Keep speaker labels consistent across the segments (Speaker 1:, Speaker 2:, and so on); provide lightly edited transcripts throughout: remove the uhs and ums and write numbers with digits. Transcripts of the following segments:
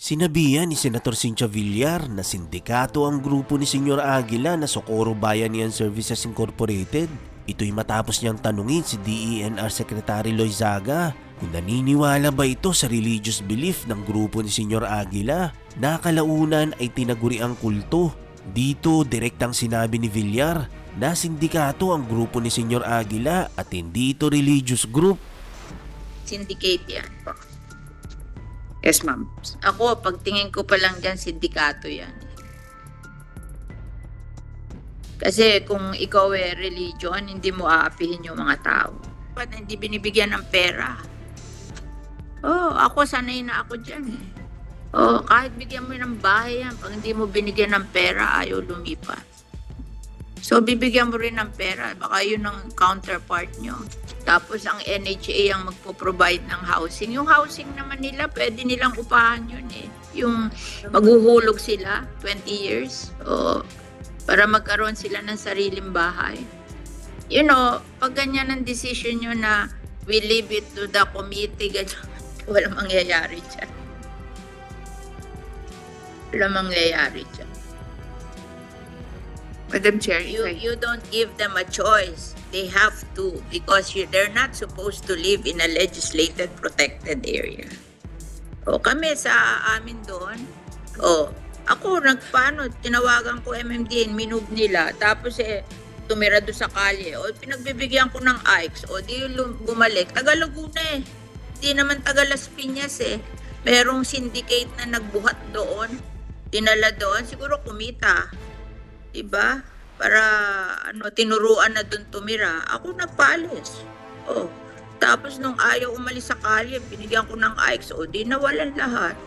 Speaker 1: Sinabihan ni Senator Cynthia Villar na sindikato ang grupo ni Senyor Aguila na Socorro Bayanihan Services Incorporated. Ito'y matapos niyang tanungin si DENR Secretary Loizaga kung naniniwala ba ito sa religious belief ng grupo ni Senyor Aguila na kalaunan ay tinaguri ang kulto. Dito direktang sinabi ni Villar na sindikato ang grupo ni Senyor Aguila at hindi ito religious group.
Speaker 2: Syndicate yan po.
Speaker 3: Yes, ma'am.
Speaker 2: Ako, pagtingin ko pa lang dyan, sindikato yan. Kasi kung ikaw religion, hindi mo aapihin yung mga tao. Ba't hindi binibigyan ng pera? Ako sanay na ako dyan eh. Kahit bigyan mo ng bahay yan, pag hindi mo binigyan ng pera, ayaw lumipat. So, bibigyan mo rin ng pera. Baka yun ang counterpart nyo. Tapos, ang NHA ang magpo-provide ng housing. Yung housing naman nila, pwede nilang upahan yun eh. Yung maghuhulog sila, 20 years. Para magkaroon sila ng sariling bahay. You know, pag ganyan ang decision nyo na we leave it to the committee, ganyan, walang mangyayari dyan. Walang mangyayari dyan.
Speaker 3: Madam Chair,
Speaker 2: you don't give them a choice. They have to because they're not supposed to live in a legislated protected area. Kami sa amin doon, ako tinawagan ko MMDA, minove nila, tapos tumira doon sa kalye, pinagbibigyan ko ng AIX, di bumalik, taga Laguna di naman taga Las Piñas merong syndicate na nagbuhat doon, dinala doon, siguro kumita. Diba? Para tinuruan na doon tumira. Ako nagpaalis. Tapos nung ayaw umalis sa kalye, binigyan ko ng AIX. Di nawalan lahat.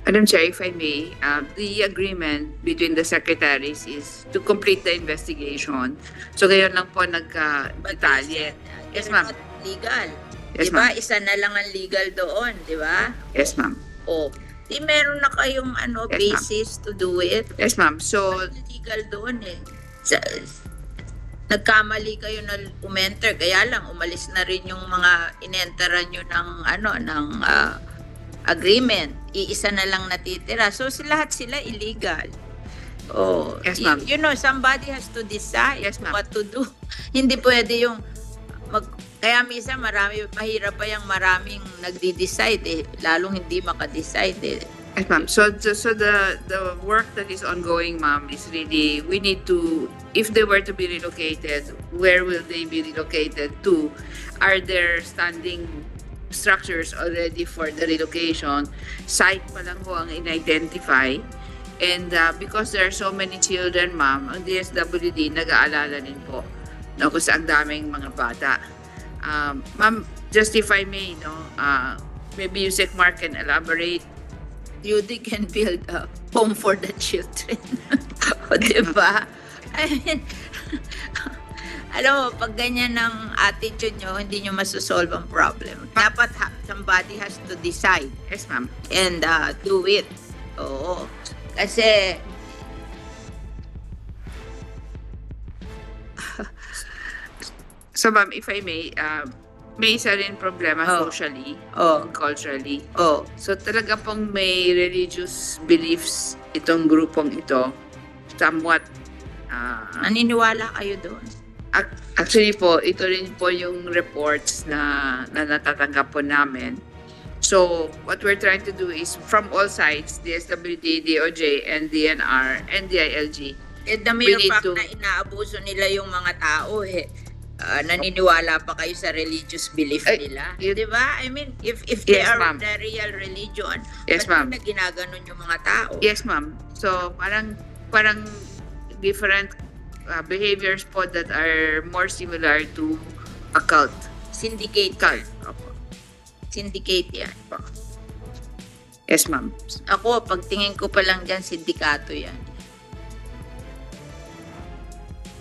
Speaker 3: Madam Chair, if I may, the agreement between the secretaries is to complete the investigation. So ngayon lang po nagka-detalye. Yes, ma'am.
Speaker 2: Legal.
Speaker 3: Yes,
Speaker 2: diba?
Speaker 3: ma'am.
Speaker 2: Isa na lang ang legal doon, diba?
Speaker 3: Yes, ma'am.
Speaker 2: Di meron na kayong
Speaker 3: Yes,
Speaker 2: basis to do it.
Speaker 3: Yes, ma'am. So,
Speaker 2: legal doon nagkamali kayo na umenter, kaya lang umalis na rin yung mga inenteran nyo ng agreement. Iisa na lang natitira. So, lahat sila illegal.
Speaker 3: yes, ma'am.
Speaker 2: You know, somebody has to decide what to do. Hindi pwede yung kaya minsan mahirap pa yung maraming nagdi-decide lalong hindi maka-decide
Speaker 3: Yes, ma'am. So the work that is ongoing, ma'am, is really, we need to, if they were to be relocated, where will they be relocated to? Are there standing structures already for the relocation? Site pa lang ho ang in-identify. And because there are so many children, ma'am, ang DSWD nag-aalala din po kung saan daming mga bata. Ma'am, just if I may, maybe Yusek Mark can elaborate.
Speaker 2: UD can build a home for the children. Diba? I mean, alam mo, pag ganyan ng attitude nyo, hindi nyo masosolve ang problem. Dapat somebody has to decide.
Speaker 3: Yes, ma'am.
Speaker 2: And do it. Kasi
Speaker 3: so, ma'am, if I may, may isa rin problema socially, culturally. So, talaga pong may religious beliefs itong grupong ito. Somewhat.
Speaker 2: naniniwala kayo doon?
Speaker 3: Actually po, ito rin po yung reports na natatanggap po namin. So, what we're trying to do is from all sides, DSWD, DOJ, and DNR, and DILG.
Speaker 2: The mere fact na inaabuso nila yung mga tao, naniniwala pa kayo sa religious belief nila. Di ba? I mean, if they are the real religion,
Speaker 3: yes, ma'am,
Speaker 2: na ginaganon yung mga tao?
Speaker 3: Yes, ma'am. So, parang different behaviors po that are more similar to a cult.
Speaker 2: Syndicate.
Speaker 3: Cult.
Speaker 2: Syndicate yan.
Speaker 3: Yes, ma'am.
Speaker 2: Ako, pagtingin ko pa lang dyan, sindikato yan.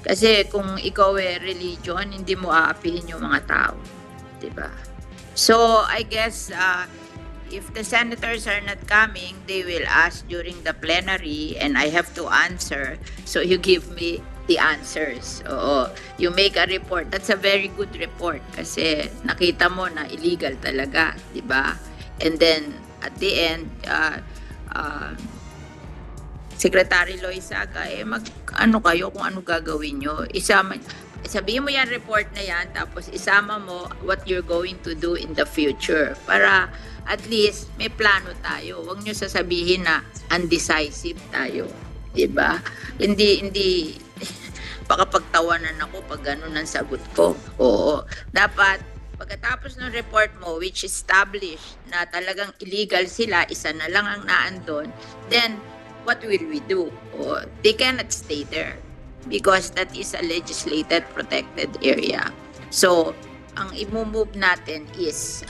Speaker 2: Kasi kung ikaw religion, hindi mo aapihin yung mga tao. Diba? So, I guess, if the senators are not coming, they will ask during the plenary and I have to answer. So, you give me the answers. Oo. You make a report. That's a very good report kasi nakita mo na illegal talaga, di ba? And then, at the end, Secretary Loizaga, ano kayo kung ano gagawin nyo. Sabihin mo yan, report na yan, tapos isama mo what you're going to do in the future para at least may plano tayo. Huwag nyo sasabihin na undecisive tayo. Diba? Hindi, baka pagtawanan ako pag gano'n ang sagot ko. Oo. Dapat, pagkatapos ng report mo, which established na talagang illegal sila, isa na lang ang naandun, then, what will we do? They cannot stay there because that is a legislated protected area. So, ang i-move natin is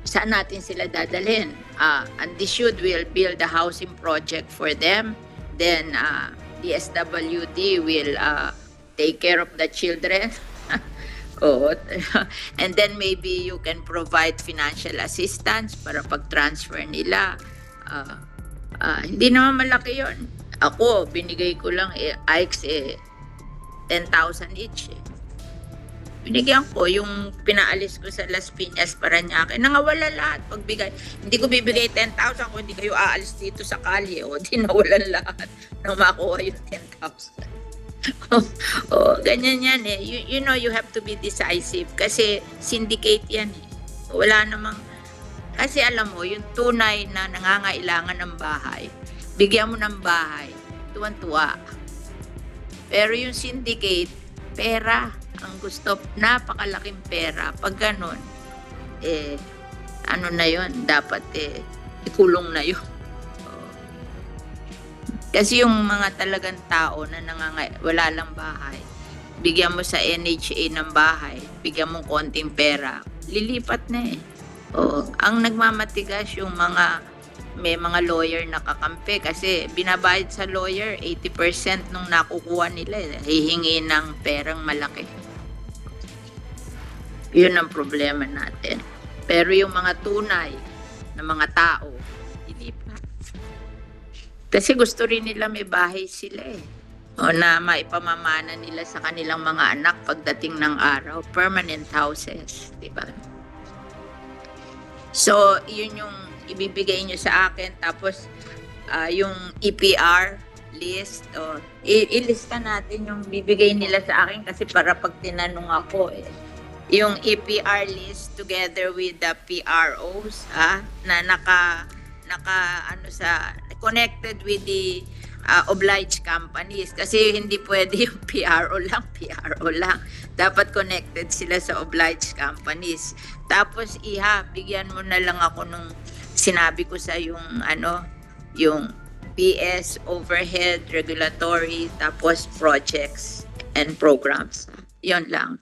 Speaker 2: saan natin sila dadalhin? And the should will build a housing project for them. Then, the SWD will take care of the children. And then maybe you can provide financial assistance para pag-transfer nila. Hindi naman malaki yon. Ako, binigay ko lang Ike's 10,000 each. Binigyan ko yung pinaalis ko sa Las Piñas, Parañaque. Nangawala lahat pagbigay. Hindi ko bibigay 10,000 kung hindi kayo aalis dito sa kalye. Di nawalan lahat nang makuha yung 10,000. Ganyan yan eh. You know, you have to be decisive kasi syndicate yan eh. Wala namang. Kasi alam mo, yung tunay na nangangailangan ng bahay, bigyan mo ng bahay, tuwan-tuwa. Pero yung syndicate, pera ang gusto, napakalaking pera. Pag ganun, ano na yun, dapat ikulong na yun. Kasi yung mga talagang tao na wala lang bahay, bigyan mo sa NHA ng bahay, bigyan mo konting pera, lilipat na eh. Ang nagmamatigas yung may mga lawyer na kakampi kasi binabayad sa lawyer 80% nung nakukuha nila hihingi ng perang malaki. Yun ang problema natin. Pero yung mga tunay na mga tao, hindi pa. Kasi gusto rin nila may bahay sila na maipamamana nila sa kanilang mga anak pagdating ng araw, permanent houses, di ba? So, yun yung ibibigay nyo sa akin. Tapos, yung EPR list, ilista natin yung bibigay nila sa akin kasi para pag tinanong ako yung EPR list together with the PROs na connected with the obliged companies kasi hindi pwede yung PRO lang. Dapat connected sila sa obliged companies. Tapos bigyan mo na lang ako nung sinabi ko sa yung PS, overhead, regulatory, tapos projects and programs. Yon lang.